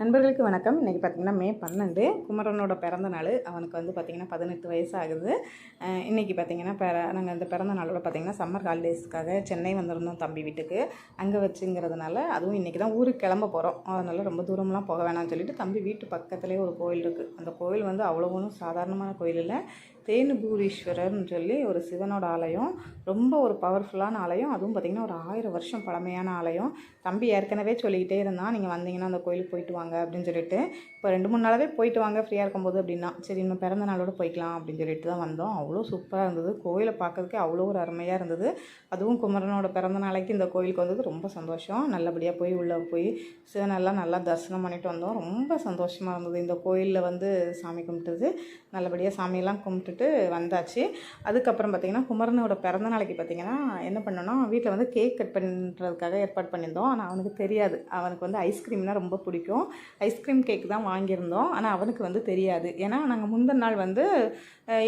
நண்பர்களுக்கு வணக்கம். இன்றைக்கி பார்த்திங்கன்னா மே 12 குமரனோட பிறந்த நாள். அவனுக்கு வந்து பார்த்திங்கன்னா 18 வயசு ஆகுது. இன்றைக்கி பார்த்திங்கன்னா நாங்கள் அந்த பிறந்த நாளோட பார்த்திங்கன்னா சம்மர் ஹாலிடேஸ்க்காக சென்னை வந்திருந்தோம் தம்பி வீட்டுக்கு. அங்கே வச்சுங்கிறதுனால அதுவும் இன்றைக்கி தான் ஊருக்கு கிளம்ப போகிறோம். அதனால் ரொம்ப தூரம்லாம் போக வேணாம்னு சொல்லிட்டு தம்பி வீட்டு பக்கத்துலேயே ஒரு கோயில் இருக்குது. அந்த கோயில் வந்து அவ்வளோ ஒன்றும் சாதாரணமான கோயில் இல்லை. தேனுபூரீஸ்வரர்னு சொல்லி ஒரு சிவனோட ஆலயம். ரொம்ப ஒரு பவர்ஃபுல்லான ஆலயம். அதுவும் பார்த்திங்கன்னா ஒரு 1000 வருஷம் பழமையான ஆலயம். தம்பி ஏற்கனவே சொல்லிக்கிட்டே இருந்தான், நீங்கள் வந்தீங்கன்னா அந்த கோயிலுக்கு போயிட்டு வாங்க அப்படின்னு சொல்லிட்டு. இப்போ 2-3 நாளாகவே போயிட்டு வாங்க ஃப்ரீயாக இருக்கும்போது அப்படின்னா, சரி இன்னும் பிறந்த நாளோடு போய்க்கலாம் அப்படின்னு சொல்லிட்டு தான் வந்தோம். அவ்வளோ சூப்பராக இருந்தது. கோயிலை பார்க்கறதுக்கே அவ்வளோ ஒரு அருமையாக இருந்தது. அதுவும் குமரனோட பிறந்த நாளைக்கு இந்த கோயிலுக்கு வந்தது ரொம்ப சந்தோஷம். நல்லபடியாக போய் உள்ளே போய் சிவனெல்லாம் நல்லா தரிசனம் பண்ணிட்டு வந்தோம். ரொம்ப சந்தோஷமாக இருந்தது. இந்த கோயிலில் வந்து சாமி கும்பிட்டது நல்லபடியாக சாமியெல்லாம் கும்பிட்டுட்டு வந்தாச்சு. அதுக்கப்புறம் பார்த்திங்கன்னா குமரனோட பிறந்த நாளைக்கு பார்த்திங்கன்னா என்ன பண்ணோன்னா, வீட்டில் வந்து கேக் கட் பண்ணுறதுக்காக ஏற்பாடு பண்ணியிருந்தோம். ஆனால் அவனுக்கு தெரியாது. அவனுக்கு வந்து ஐஸ்கிரீம்னால் ரொம்ப பிடிக்கும். ஐஸ்கிரீம் கேக் தான் வாங்கியிருந்தோம். ஆனால் அவனுக்கு வந்து தெரியாது. ஏன்னா நாங்கள் முந்தின நாள் வந்து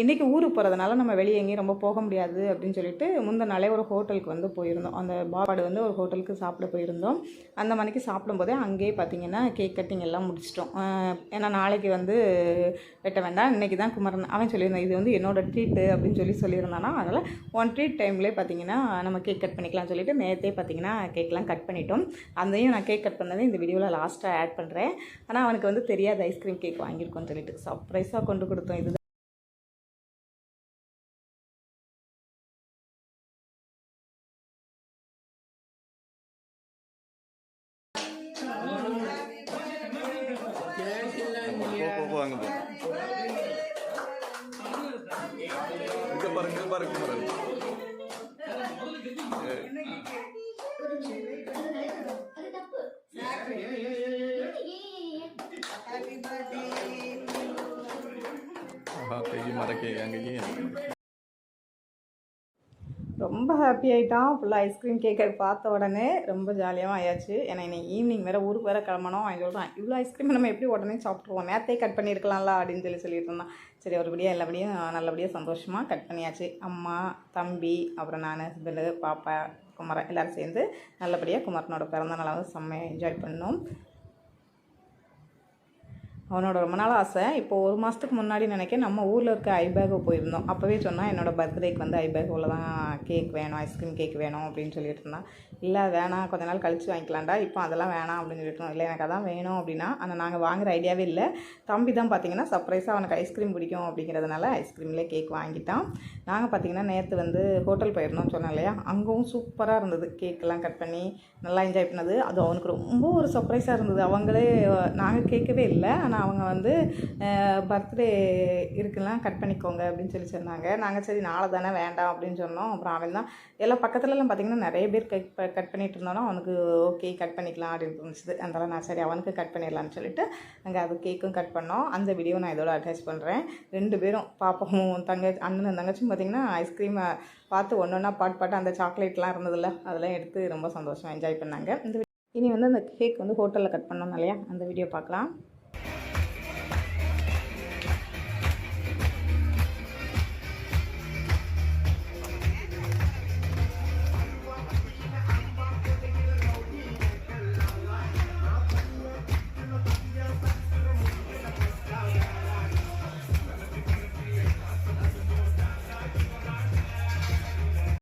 இன்றைக்கி ஊருக்கு போகிறதுனால நம்ம வெளியே எங்கேயும் ரொம்ப போக முடியாது அப்படின்னு சொல்லிட்டு முந்தின நாளே ஒரு ஹோட்டலுக்கு வந்து போயிருந்தோம். அந்த பாபாடு வந்து ஒரு ஹோட்டலுக்கு சாப்பிட போயிருந்தோம். அந்த மணிக்கு சாப்பிடும்போதே அங்கேயே பார்த்திங்கன்னா கேக் கட்டிங் எல்லாம் முடிச்சிட்டோம். ஏன்னா நாளைக்கு வந்து வெட்ட வேண்டாம், இன்றைக்கி தான் குமரன் அவன் சொல்லியிருந்தான் இது வந்து என்னோடய ட்ரீட்டு அப்படின்னு சொல்லியிருந்தானா. அதனால் ஒன் ட்ரீட் டைம்லேயே பார்த்திங்கன்னா நம்ம கேக் கட் பண்ணிக்கலாம்னு சொல்லிட்டு நேற்றே பார்த்திங்கன்னா கேக்லாம் கட் பண்ணிட்டோம். அதையும் நான் கேக் கட் பண்ணதை இந்த வீடியோவில் லாஸ்ட்டாக ஆட் பண்ணுறேன். ஆனால் அவனுக்கு வந்து தெரியாது ஐஸ்கிரீம் கேக் வாங்கியிருக்கோன்னு சொல்லிட்டு சர்ப்ரைஸாக கொண்டு கொடுத்தோம். இது ரொம்ப ஹாப்பி ஆகிட்டான். ஃபுல்லாக ஐஸ்கிரீம் கேக்கை பார்த்த உடனே ரொம்ப ஜாலியாகவும் ஆயாச்சு. ஏன்னா இன்னைக்கு ஈவினிங் வேறு ஊருக்கு வேறு கிளம்பணும். அவன் சொல்கிறான், இவ்வளோ ஐஸ்கிரீம் நம்ம எப்படி உடனே சாப்பிட்ருவோம், நேரத்தையே கட் பண்ணியிருக்கலாம்ல அப்படின்னு சொல்லிட்டு இருந்தான். சரி ஒருபடியாக எல்லாபடியும் நல்லபடியாக சந்தோஷமாக கட் பண்ணியாச்சு. அம்மா, தம்பி, அப்புறம் நான், ஹஸ்பண்டு, பாப்பா, குமரன் எல்லோரும் சேர்ந்து நல்லபடியாக குமரனோட பிறந்த நாளை வந்து செம்மையாக என்ஜாய் பண்ணோம். அவனோட ரொம்ப நாள் ஆசை. இப்போ 1 மாதத்துக்கு முன்னாடி நினைக்கிறேன் நம்ம ஊரில் இருக்க ஐபேகோ போயிருந்தோம். அப்போவே சொன்னால் என்னோடய பர்த்டேக்கு வந்து ஐபேகோவில் தான் கேக் வேணும், ஐஸ்கிரீம் கேக் வேணும் அப்படின்னு சொல்லிட்டு இருந்தான். இல்லை வேணாம், கொஞ்ச நாள் கழித்து வாங்கிக்கலாம்டா, இப்போ அதெல்லாம் வேணாம் அப்படின்னு சொல்லிட்டு இல்லை எனக்கு அதான் வேணும் அப்படின்னா. ஆனால் நாங்கள் வாங்குகிற ஐடியாவே இல்லை. தம்பி தான் பார்த்திங்கன்னா சர்ப்ரைஸாக அவனுக்கு ஐஸ்கிரீம் பிடிக்கும் அப்படிங்கிறதுனால ஐஸ்கிரீம்லேயே கேக் வாங்கிட்டான். நாங்கள் பார்த்திங்கன்னா நேற்று வந்து ஹோட்டல் போயிருந்தோம்னு சொன்னோம் இல்லையா, அங்கவும் சூப்பராக இருந்தது. கேக்கெல்லாம் கட் பண்ணி நல்லா என்ஜாய் பண்ணது. அது அவனுக்கு ரொம்ப ஒரு சர்ப்ரைஸாக இருந்தது. அவங்களே நாங்கள் கேட்கவே இல்லை, ஆனால் அவங்க வந்து பர்த்டே இருக்குலாம் கட் பண்ணிக்கோங்க அப்படின்னு சொன்னாங்க. நாங்கள் சரி நாளை தானே வேண்டாம் அப்படின்னு சொன்னோம். அப்புறம் அவன் தான் எல்லா பக்கத்துலலாம் பார்த்திங்கன்னா நிறைய பேர் கட் பண்ணிகிட்டு இருந்தோன்னா அவனுக்கு ஓகே கட் பண்ணிக்கலாம் அப்படின்னு தோணுச்சுது. அதனால் நான் சரி அவனுக்கு கட் பண்ணிடலான்னு சொல்லிட்டு அங்கே அது கேக்கும் கட் பண்ணோம். அந்த வீடியோ நான் இதோட அட்டாச் பண்ணுறேன். 2 பேரும் பாப்பாவும் அண்ணனும் தங்கச்சும் பார்த்திங்கன்னா ஐஸ்கிரீமை பார்த்து ஒன்றா பாட்டு அந்த சாக்லேட்லாம் இருந்ததில்ல அதெல்லாம் எடுத்து ரொம்ப சந்தோஷமாக என்ஜாய் பண்ணாங்க. இனி வந்து அந்த கேக் வந்து ஹோட்டலில் கட் பண்ணோம் இல்லையா, அந்த வீடியோ பார்க்கலாம்.